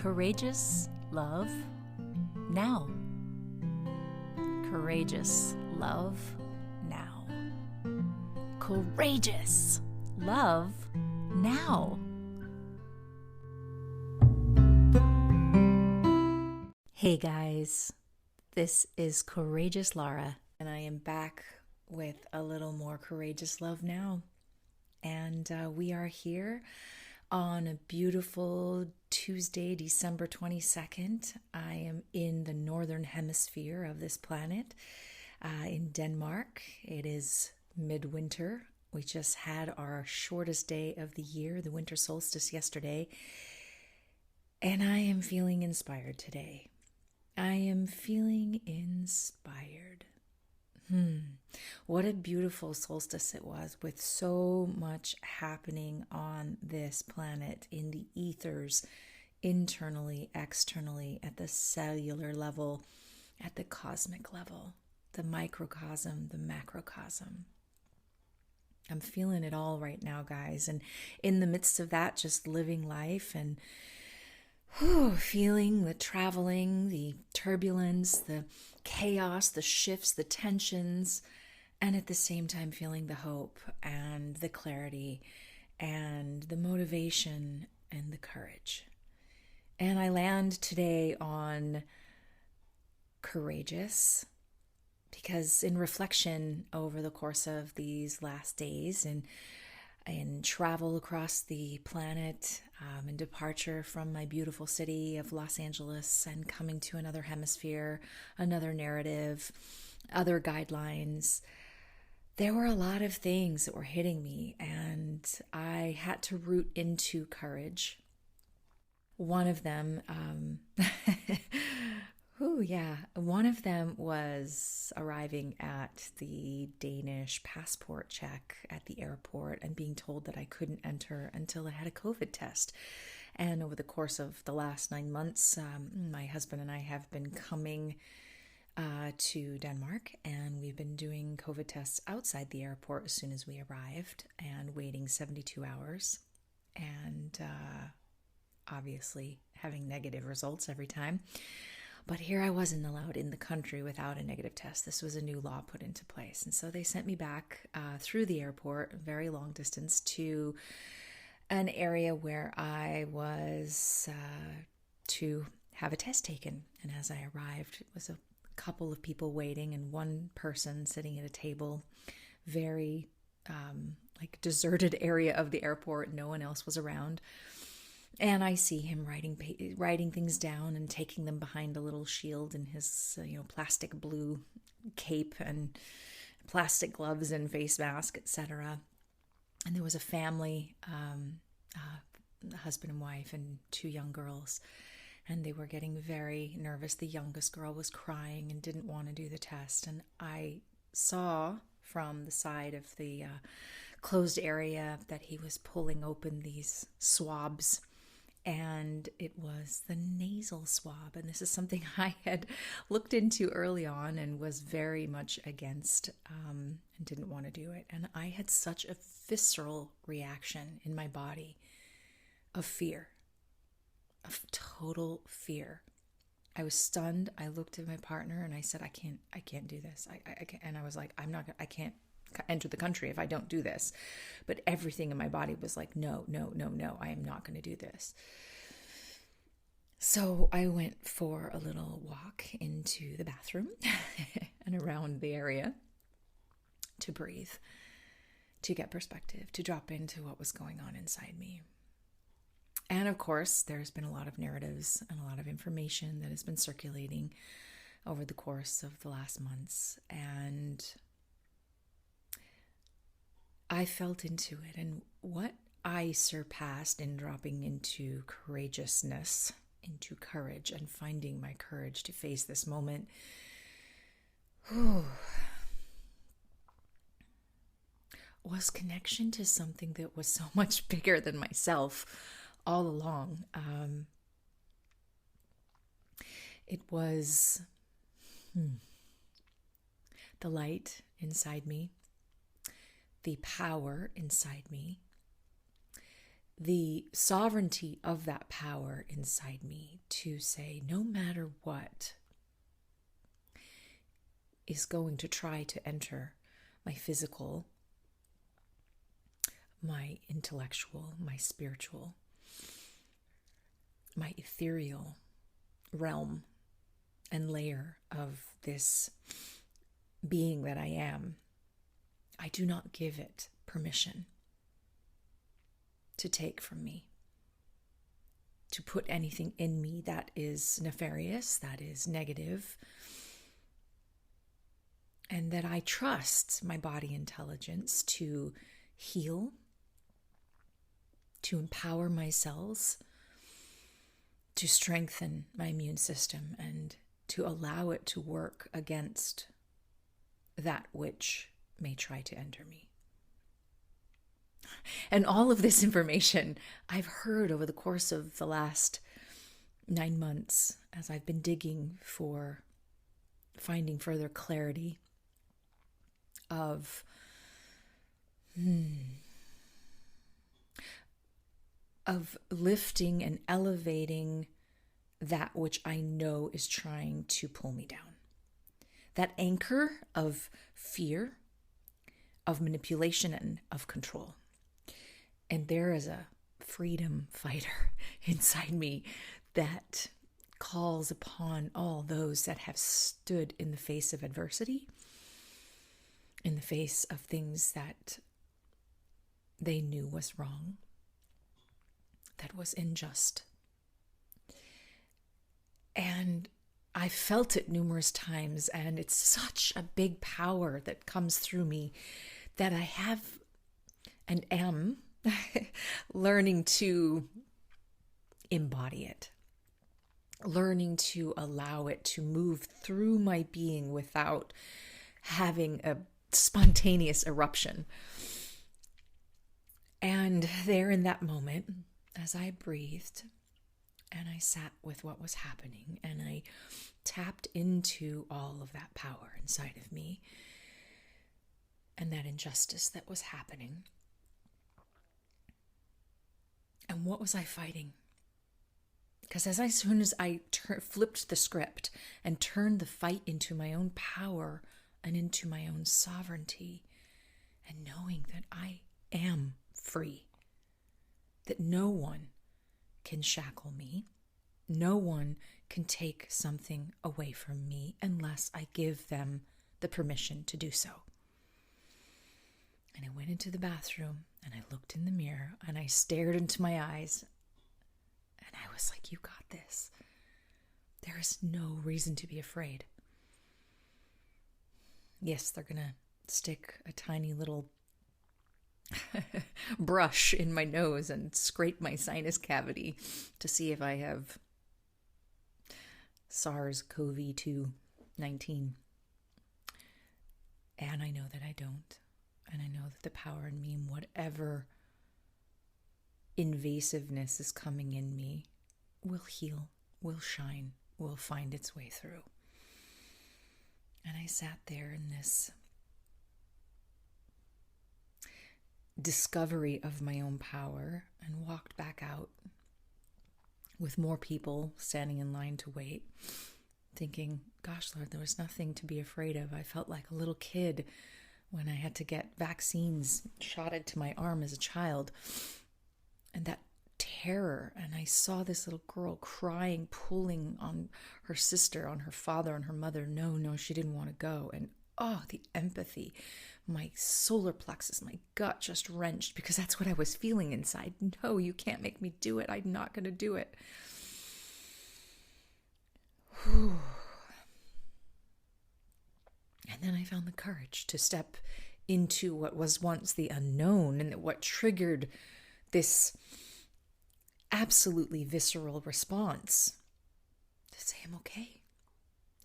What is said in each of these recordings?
Courageous love now. Courageous love now. Courageous love now. Hey guys, this is Courageous Lara, and I am back with a little more courageous love now. And we are here on a beautiful Tuesday, December 22nd. I am in the northern hemisphere of this planet, in Denmark. It is midwinter. We just had our shortest day of the year, the Winter Solstice, yesterday. And I am feeling inspired today. I am feeling inspired. What a beautiful solstice it was, with so much happening on this planet, in the ethers, internally, externally, at the cellular level, at the cosmic level, the microcosm, the macrocosm. I'm feeling it all right now, guys. And in the midst of that, just living life and feeling the traveling, the turbulence, the chaos, the shifts, the tensions, and at the same time feeling the hope and the clarity and the motivation and the courage. And I land today on courageous, because in reflection over the course of these last days and travel across the planet, and departure from my beautiful city of Los Angeles and coming to another hemisphere, another narrative, other guidelines, there were a lot of things that were hitting me, and I had to root into courage. One of them, one of them was arriving at the Danish passport check at the airport and being told that I couldn't enter until I had a COVID test. And over the course of the last 9 months, my husband and I have been coming to Denmark, and we've been doing COVID tests outside the airport as soon as we arrived and waiting 72 hours. And obviously having negative results every time. But here I wasn't allowed in the country without a negative test. This was a new law put into place. And so they sent me back through the airport, very long distance, to an area where I was to have a test taken. And as I arrived, it was a couple of people waiting and one person sitting at a table, very deserted area of the airport. No one else was around. And I see him writing things down and taking them behind a little shield in his plastic blue cape and plastic gloves and face mask, etc. And there was a family, husband and wife and 2 young girls, and they were getting very nervous. The youngest girl was crying and didn't want to do the test. And I saw from the side of the closed area that he was pulling open these swabs. And it was the nasal swab. And this is something I had looked into early on and was very much against and didn't want to do it. And I had such a visceral reaction in my body of fear, of total fear. I was stunned. I looked at my partner and I said, I can't do this. I can't. And I was like, I can't enter the country if I don't do this. But everything in my body was like, no, I am not going to do this. So I went for a little walk into the bathroom and around the area to breathe, to get perspective, to drop into what was going on inside me. And of course, there's been a lot of narratives and a lot of information that has been circulating over the course of the last months. And I felt into it, and what I surpassed in dropping into courageousness, into courage, and finding my courage to face this moment, was connection to something that was so much bigger than myself all along. It was the light inside me, the power inside me, the sovereignty of that power inside me to say, no matter what is going to try to enter my physical, my intellectual, my spiritual, my ethereal realm and layer of this being that I am, I do not give it permission to take from me, to put anything in me that is nefarious, that is negative, and that I trust my body intelligence to heal, to empower my cells, to strengthen my immune system, and to allow it to work against that which may try to enter me. And all of this information I've heard over the course of the last 9 months as I've been digging for finding further clarity of lifting and elevating that which I know is trying to pull me down. That anchor of fear, of manipulation, and of control. And there is a freedom fighter inside me that calls upon all those that have stood in the face of adversity, in the face of things that they knew was wrong, that was unjust. And I felt it numerous times, and it's such a big power that comes through me that I have and am learning to embody it, learning to allow it to move through my being without having a spontaneous eruption. And there in that moment, as I breathed and I sat with what was happening and I tapped into all of that power inside of me and that injustice that was happening. And what was I fighting? Because as soon as I flipped the script and turned the fight into my own power and into my own sovereignty, and knowing that I am free, that no one can shackle me, no one can take something away from me unless I give them the permission to do so. And I went into the bathroom and I looked in the mirror and I stared into my eyes and I was like, you got this. There is no reason to be afraid. Yes, they're going to stick a tiny little brush in my nose and scrape my sinus cavity to see if I have SARS-CoV-2 19. And I know that I don't. And I know that the power in me, and whatever invasiveness is coming in me, will heal, will shine, will find its way through. And I sat there in this discovery of my own power and walked back out with more people standing in line to wait, thinking, gosh, Lord, there was nothing to be afraid of. I felt like a little kid when I had to get vaccines shotted to my arm as a child, and that terror. And I saw this little girl crying, pulling on her sister, on her father, on her mother. No, she didn't want to go. And the empathy, my solar plexus, my gut just wrenched because that's what I was feeling inside. No, you can't make me do it. I'm not going to do it. Whew. And then I found the courage to step into what was once the unknown, and what triggered this absolutely visceral response to say, I'm okay.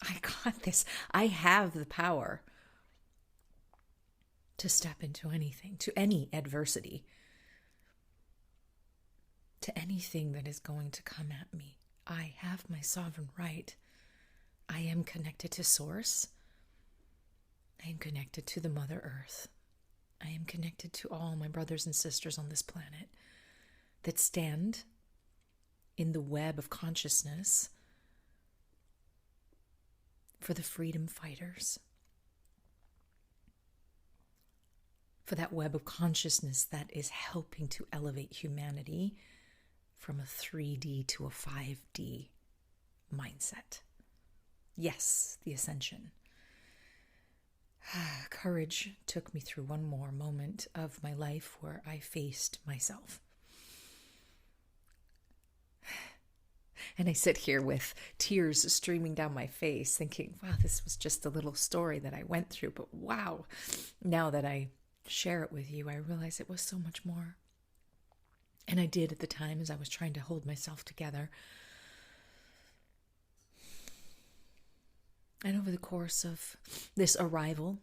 I got this. I have the power to step into anything, to any adversity, to anything that is going to come at me. I have my sovereign right. I am connected to Source. I am connected to the Mother Earth. I am connected to all my brothers and sisters on this planet. that stand in the web of consciousness for the freedom fighters, for that web of consciousness that is helping to elevate humanity from a 3D to a 5D mindset. Yes, the ascension. Courage took me through one more moment of my life where I faced myself. And I sit here with tears streaming down my face thinking, wow, this was just a little story that I went through. But wow, now that I share it with you, I realize it was so much more. And I did at the time as I was trying to hold myself together. And over the course of this arrival,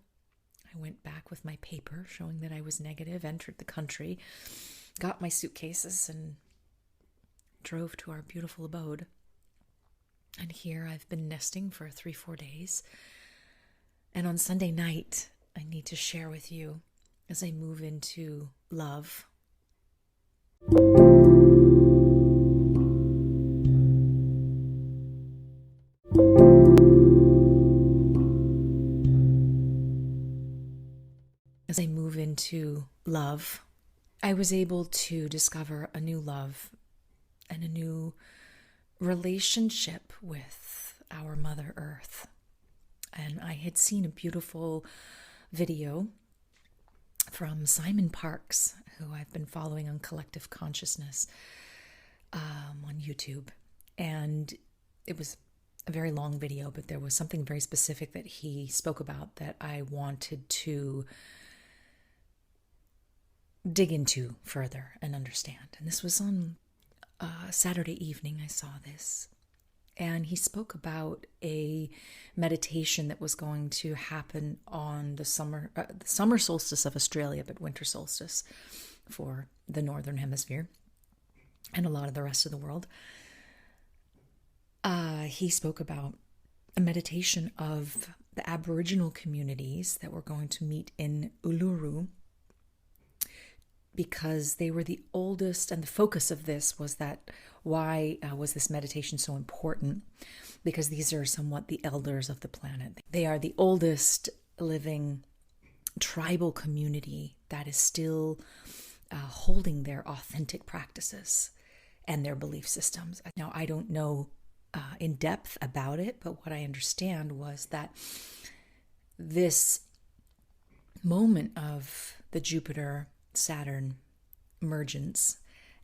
I went back with my paper showing that I was negative, entered the country, got my suitcases, and drove to our beautiful abode. And here I've been nesting for 3-4 days. And on Sunday night, I need to share with you as I move into love. As I move into love, I was able to discover a new love and a new relationship with our Mother Earth. And I had seen a beautiful video from Simon Parks, who I've been following on Collective Consciousness on YouTube. And it was a very long video, but there was something very specific that he spoke about that I wanted to dig into further and understand. And this was on Saturday evening. I saw this. And he spoke about a meditation that was going to happen on the summer solstice of Australia, but winter solstice for the Northern Hemisphere and a lot of the rest of the world. He spoke about a meditation of the Aboriginal communities that were going to meet in Uluru, because they were the oldest, and the focus of this was that why was this meditation so important? Because these are somewhat the elders of the planet. They are the oldest living tribal community that is still holding their authentic practices and their belief systems. Now, I don't know in depth about it, but what I understand was that this moment of the Jupiter-Saturn emergence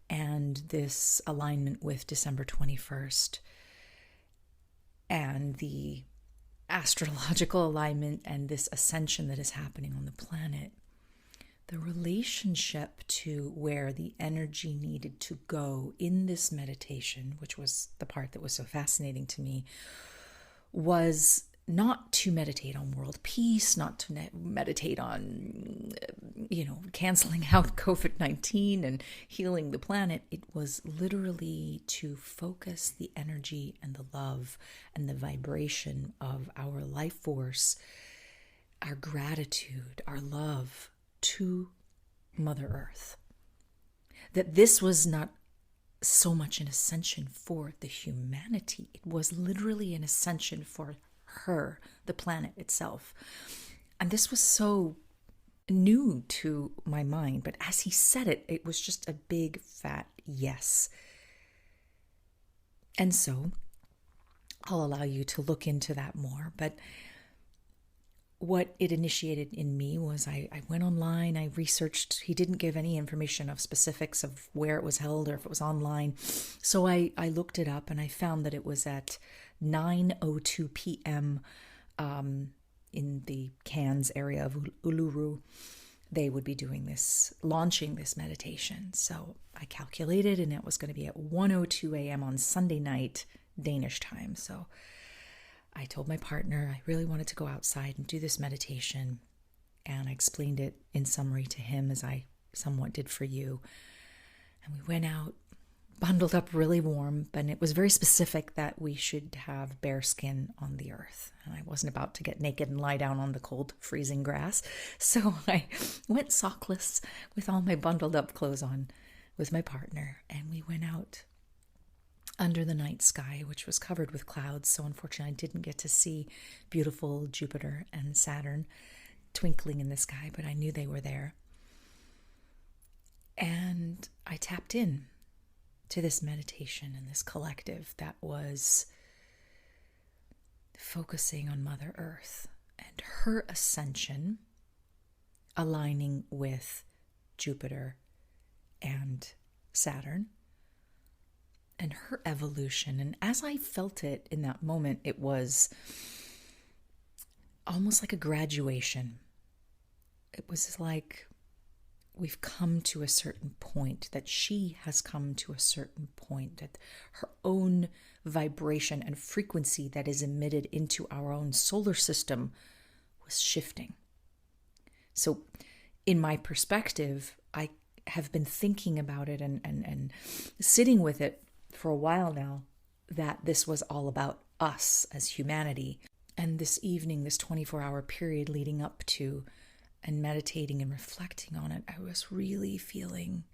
and this alignment with December 21st and the astrological alignment and this ascension that is happening on the planet, the relationship to where the energy needed to go in this meditation, which was the part that was so fascinating to me, was not to meditate on world peace, not to meditate on, canceling out COVID-19 and healing the planet. It was literally to focus the energy and the love and the vibration of our life force, our gratitude, our love to Mother Earth. That this was not so much an ascension for the humanity. It was literally an ascension for her, the planet itself. And this was so new to my mind, but as he said it, it was just a big fat yes. And so I'll allow you to look into that more, but what it initiated in me was I went online, I researched. He didn't give any information of specifics of where it was held or if it was online. So I looked it up and I found that it was at 9:02 p.m. In the Cairns area of Uluru. They would be doing this, launching this meditation. So I calculated and it was going to be at 1:02 a.m. on Sunday night, Danish time. So I told my partner I really wanted to go outside and do this meditation, and I explained it in summary to him as I somewhat did for you. And we went out, bundled up really warm, but it was very specific that we should have bare skin on the earth. And I wasn't about to get naked and lie down on the cold, freezing grass. So I went sockless with all my bundled up clothes on with my partner, and we went out under the night sky, which was covered with clouds. So unfortunately, I didn't get to see beautiful Jupiter and Saturn twinkling in the sky, but I knew they were there. And I tapped in to this meditation and this collective that was focusing on Mother Earth and her ascension, aligning with Jupiter and Saturn, and her evolution. And as I felt it in that moment, it was almost like a graduation. It was like we've come to a certain point, that she has come to a certain point, that her own vibration and frequency that is emitted into our own solar system was shifting. So in my perspective, I have been thinking about it and sitting with it for a while now, that this was all about us as humanity. And this evening, this 24-hour period leading up to and meditating and reflecting on it, I was really feeling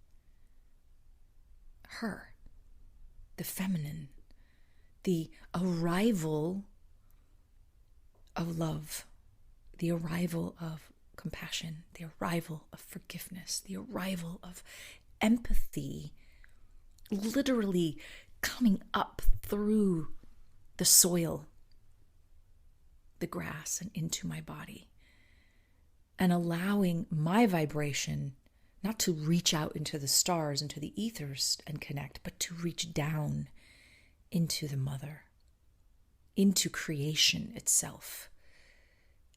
her, the feminine, the arrival of love, the arrival of compassion, the arrival of forgiveness, the arrival of empathy, literally coming up through the soil, the grass, and into my body. And allowing my vibration not to reach out into the stars, into the ethers and connect, but to reach down into the mother, into creation itself,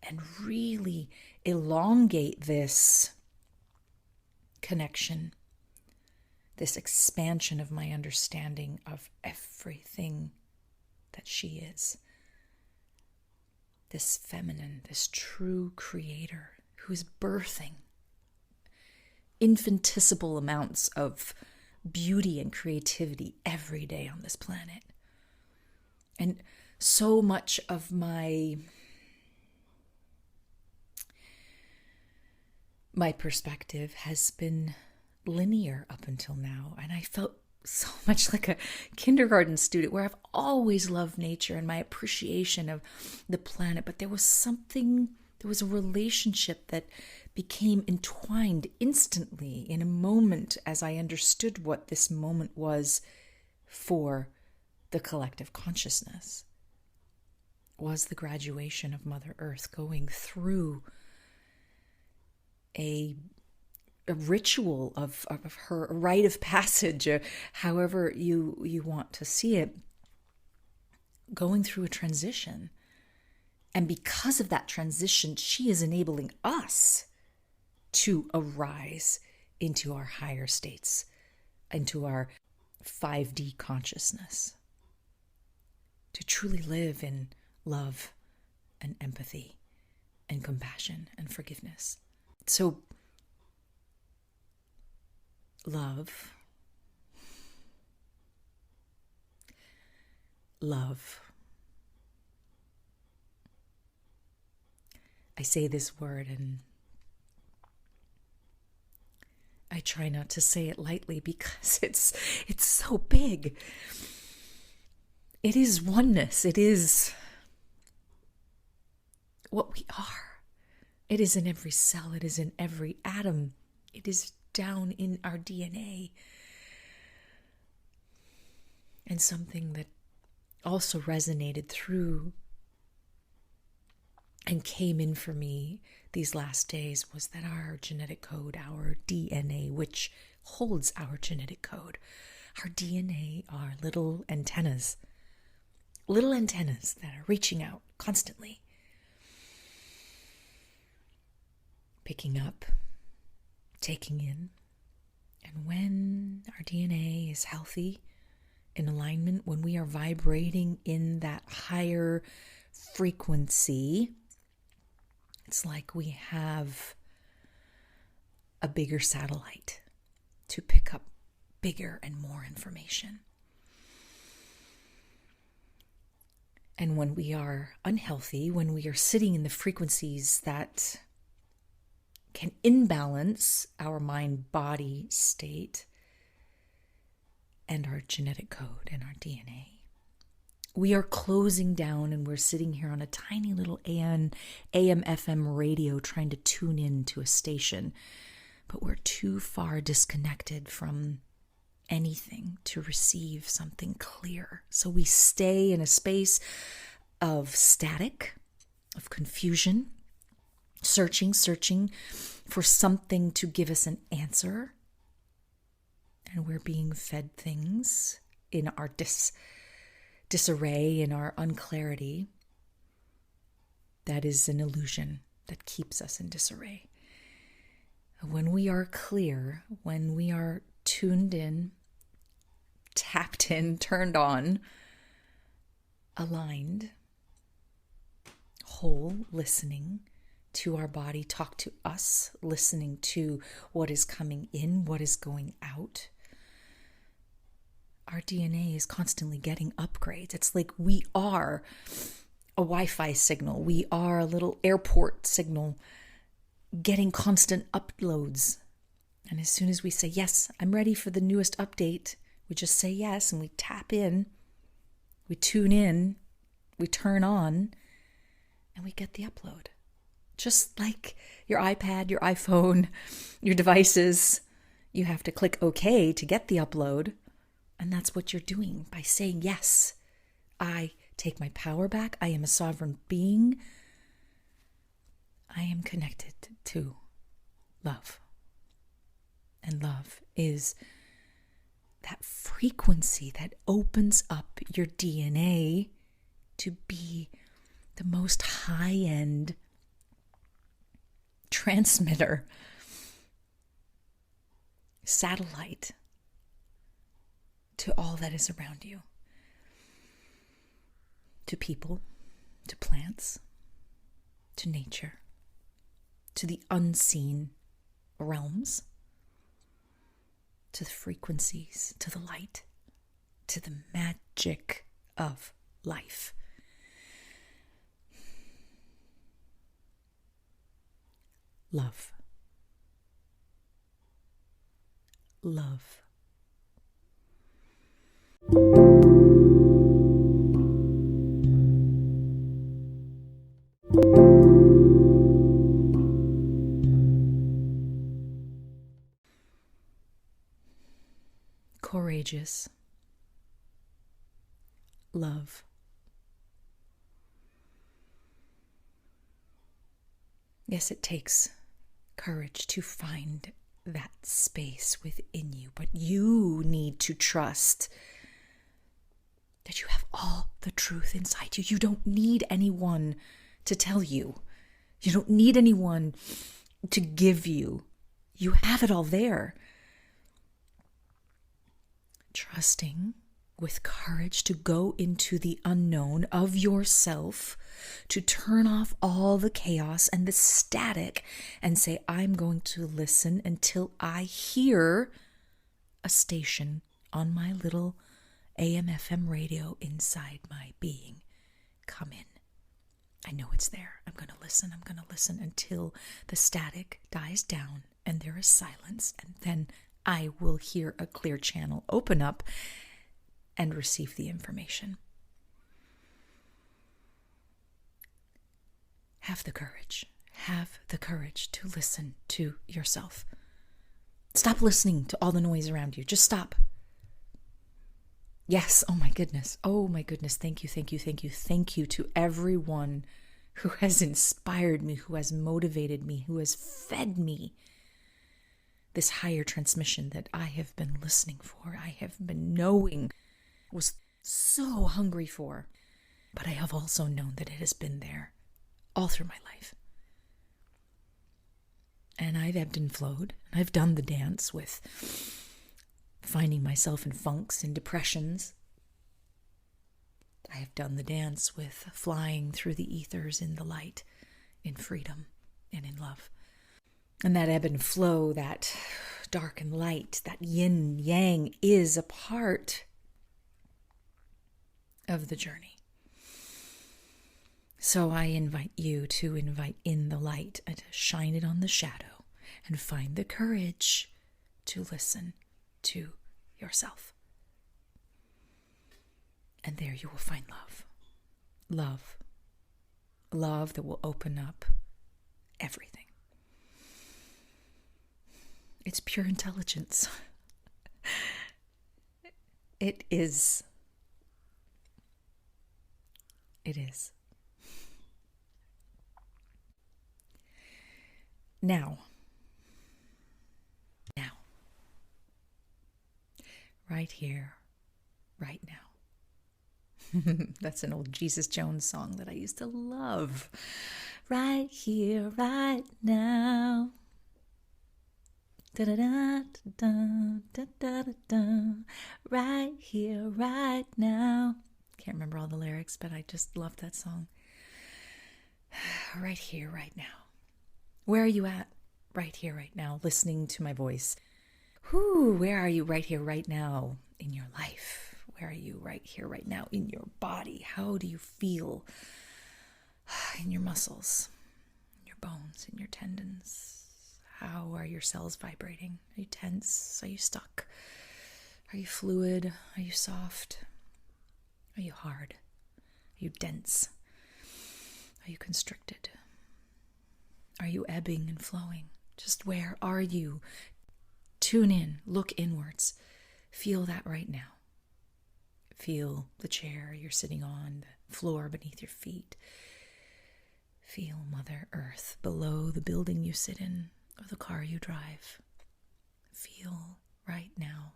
and really elongate this connection, this expansion of my understanding of everything that she is. This feminine, this true creator, who is birthing infinitesimal amounts of beauty and creativity every day on this planet. And so much of my perspective has been linear up until now, and I felt so much like a kindergarten student, where I've always loved nature and my appreciation of the planet, but there was a relationship that became entwined instantly in a moment as I understood what this moment was for the collective consciousness. Was the graduation of Mother Earth going through a ritual of her rite of passage, or however you want to see it, going through a transition. And because of that transition, she is enabling us to arise into our higher states, into our 5D consciousness, to truly live in love and empathy and compassion and forgiveness. So, love. I say this word and I try not to say it lightly because it's so big. It is oneness. It is what we are. It is in every cell. It is in every atom. It is down in our DNA. And something that also resonated through and came in for me these last days was that our genetic code, our DNA, which holds our genetic code, our DNA are little antennas that are reaching out constantly, picking up, taking in. And when our DNA is healthy, in alignment, when we are vibrating in that higher frequency, it's like we have a bigger satellite to pick up bigger and more information. And when we are unhealthy, when we are sitting in the frequencies that can imbalance our mind-body state, and our genetic code and our DNA. We are closing down and we're sitting here on a tiny little AM FM radio trying to tune in to a station, but we're too far disconnected from anything to receive something clear. So we stay in a space of static, of confusion, searching for something to give us an answer. And we're being fed things in our disarray, in our unclarity. That is an illusion that keeps us in disarray. When we are clear, when we are tuned in, tapped in, turned on, aligned, whole, listening to our body talk to us, listening to what is coming in, what is going out. Our DNA is constantly getting upgrades. It's like we are a Wi-Fi signal. We are a little airport signal getting constant uploads. And as soon as we say, yes, I'm ready for the newest update, we just say yes and we tap in, we tune in, we turn on, and we get the upload. Just like your iPad, your iPhone, your devices, you have to click OK to get the upload. And that's what you're doing by saying, yes, I take my power back. I am a sovereign being. I am connected to love. And love is that frequency that opens up your DNA to be the most high-end transmitter, satellite to all that is around you, to people, to plants, to nature, to the unseen realms, to the frequencies, to the light, to the magic of life. Love. Love. Courageous. Love. Yes, it takes courage to find that space within you, but you need to trust that you have all the truth inside you. You don't need anyone to tell you. You don't need anyone to give you. You have it all there. Trusting with courage to go into the unknown of yourself, to turn off all the chaos and the static and say, I'm going to listen until I hear a station on my little AM FM radio inside my being come in. I know it's there. I'm going to listen. I'm going to listen until the static dies down and there is silence, and then I will hear a clear channel open up and receive the information. Have the courage. Have the courage to listen to yourself. Stop listening to all the noise around you. Just stop. Yes, oh my goodness. Oh my goodness. Thank you, thank you, thank you. Thank you to everyone who has inspired me, who has motivated me, who has fed me this higher transmission that I have been listening for, I have been knowing, was so hungry for. But I have also known that it has been there all through my life. And I've ebbed and flowed, and I've done the dance with finding myself in funks and depressions. I have done the dance with flying through the ethers in the light, in freedom, and in love. And that ebb and flow, that dark and light, that yin yang is a part of the journey. So I invite you to invite in the light and to shine it on the shadow and find the courage to listen to yourself. And there you will find love. Love. Love that will open up everything. It's pure intelligence. It is. It is. Now. Right here, right now. That's an old Jesus Jones song that I used to love. Right here, right now. Da-da-da, da-da, da-da-da-da. Right here, right now. Can't remember all the lyrics, but I just love that song. Right here, right now. Where are you at? Right here, right now, listening to my voice. Where are you right here, right now in your life? Where are you right here, right now in your body? How do you feel in your muscles, in your bones, in your tendons? How are your cells vibrating? Are you tense? Are you stuck? Are you fluid? Are you soft? Are you hard? Are you dense? Are you constricted? Are you ebbing and flowing? Just where are you? Tune in, look inwards, feel that right now. Feel the chair you're sitting on, the floor beneath your feet. Feel Mother Earth below the building you sit in or the car you drive. Feel right now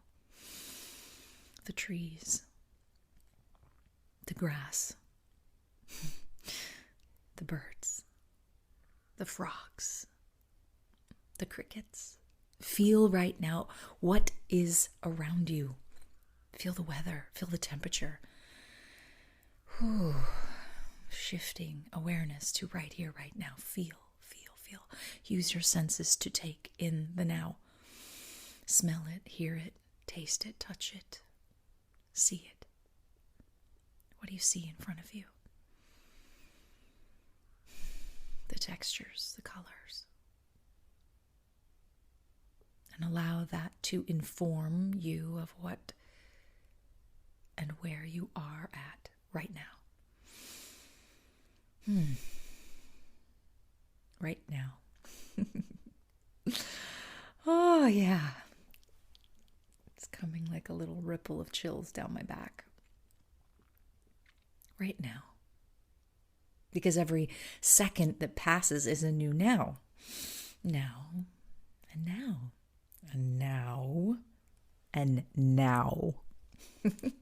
the trees, the grass, the birds, the frogs, the crickets. Feel right now what is around you. Feel the weather, feel the temperature. Shifting awareness to right here, right now. Feel. Use your senses to take in the now. Smell it, hear it, taste it, touch it, see it. What do you see in front of you? The textures, the colors. And allow that to inform you of what and where you are at right now. Right now. Oh, yeah. It's coming like a little ripple of chills down my back. Right now. Because every second that passes is a new now. Now, and now. And now, and now.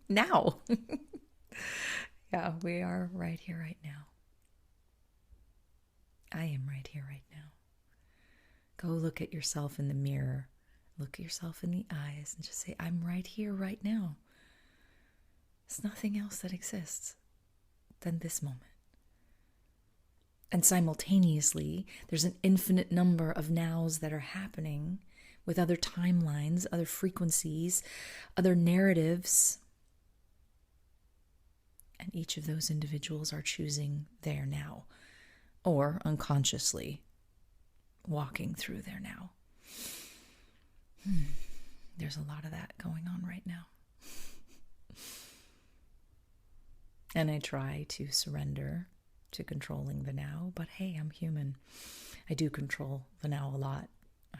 Now. Yeah, we are right here, right now. I am right here, right now. Go look at yourself in the mirror. Look at yourself in the eyes and just say, I'm right here, right now. There's nothing else that exists than this moment. And simultaneously, there's an infinite number of nows that are happening with other timelines, other frequencies, other narratives. And each of those individuals are choosing their now, or unconsciously walking through their now. There's a lot of that going on right now. And I try to surrender to controlling the now, but hey, I'm human. I do control the now a lot.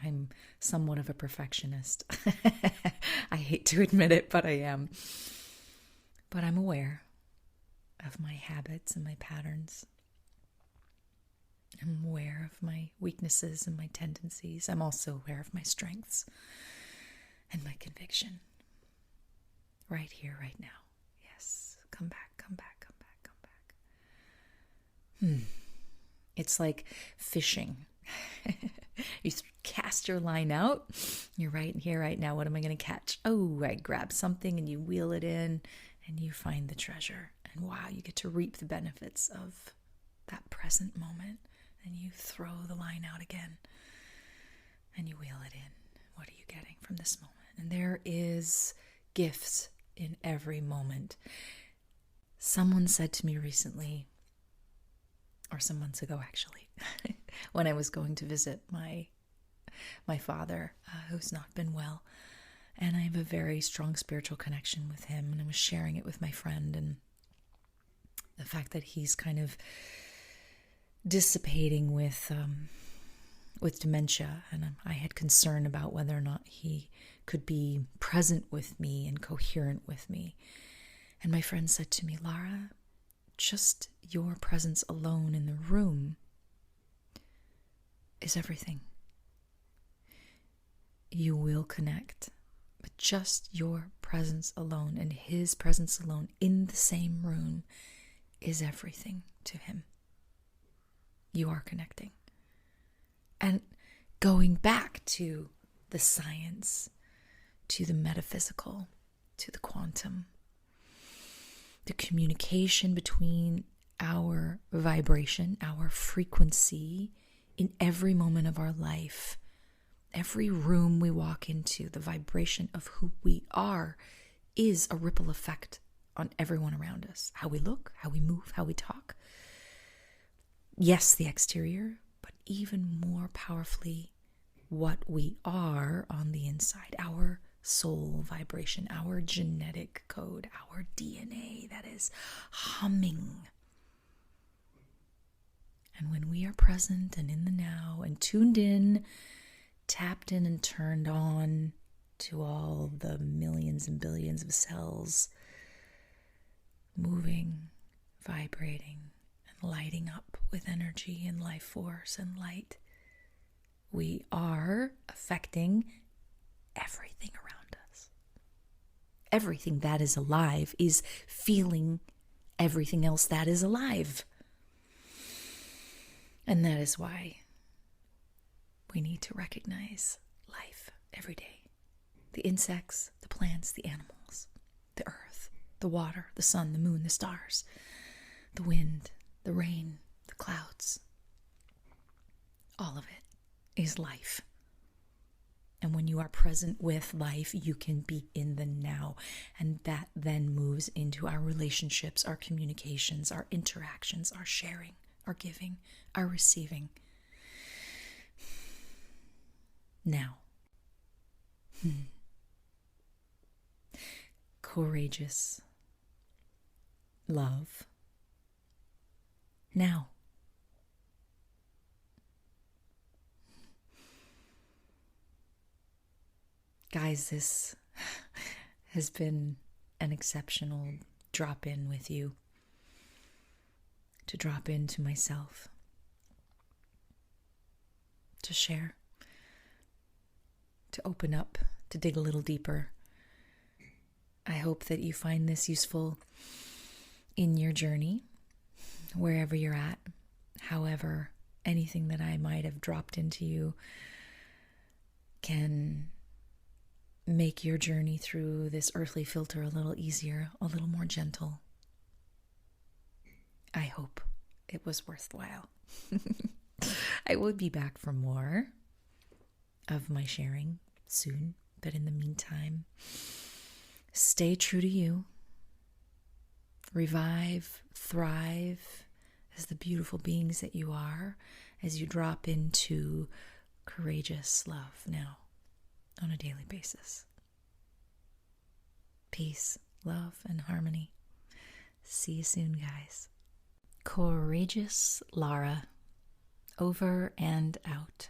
I'm somewhat of a perfectionist. I hate to admit it, but I am. But I'm aware of my habits and my patterns. I'm aware of my weaknesses and my tendencies. I'm also aware of my strengths and my conviction. Right here, right now. Yes. Come back, come back, come back, come back. It's like fishing. You cast your line out. You're right here, right now. What am I going to catch? Oh, I grab something and you wheel it in and you find the treasure. And wow, you get to reap the benefits of that present moment. And you throw the line out again and you wheel it in. What are you getting from this moment? And there is gifts in every moment. Someone said to me recently, or some months ago actually, when I was going to visit my father, who's not been well, And I have a very strong spiritual connection with him, and I was sharing it with my friend, and the fact that he's kind of dissipating with dementia, and I had concern about whether or not he could be present with me and coherent with me. And my friend said to me, Lara, just your presence alone in the room is everything. You will connect, but just your presence alone and his presence alone in the same room is everything to him. You are connecting. And going back to the science, to the metaphysical, to the quantum, the communication between our vibration, our frequency in every moment of our life, every room we walk into, the vibration of who we are is a ripple effect on everyone around us. How we look, how we move, how we talk. Yes, the exterior, but even more powerfully, what we are on the inside, our soul vibration, our genetic code, our DNA that is humming. And when we are present and in the now and tuned in, tapped in and turned on to all the millions and billions of cells moving, vibrating, and lighting up with energy and life force and light, we are affecting everything around us. Everything that is alive is feeling everything else that is alive. And that is why we need to recognize life every day. The insects, the plants, the animals, the earth, the water, the sun, the moon, the stars, the wind, the rain, the clouds. All of it is life. And when you are present with life, you can be in the now. And that then moves into our relationships, our communications, our interactions, our sharing, our giving, our receiving. Now. Courageous. Love. Now. Guys, this has been an exceptional drop-in with you. To drop into myself. To share. To open up. To dig a little deeper. I hope that you find this useful in your journey, wherever you're at. However, anything that I might have dropped into you can make your journey through this earthly filter a little easier, a little more gentle. I hope it was worthwhile. I will be back for more of my sharing soon, but in the meantime, stay true to you. Revive, thrive as the beautiful beings that you are as you drop into courageous love now on a daily basis. Peace, love, and harmony. See you soon, guys. Courageous Lara, over and out.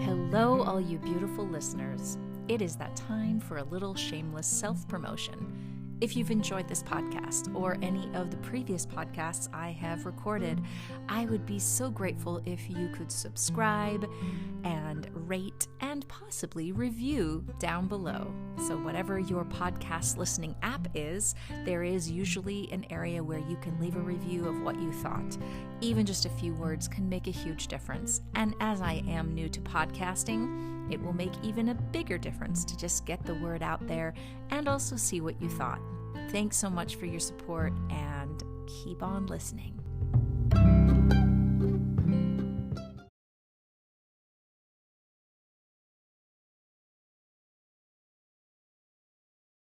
Hello, all you beautiful listeners. It is that time for a little shameless self-promotion. If you've enjoyed this podcast or any of the previous podcasts I have recorded, I would be so grateful if you could subscribe and rate and possibly review down below. So whatever your podcast listening app is, there is usually an area where you can leave a review of what you thought. Even just a few words can make a huge difference. And as I am new to podcasting, it will make even a bigger difference to just get the word out there and also see what you thought. Thanks so much for your support and keep on listening.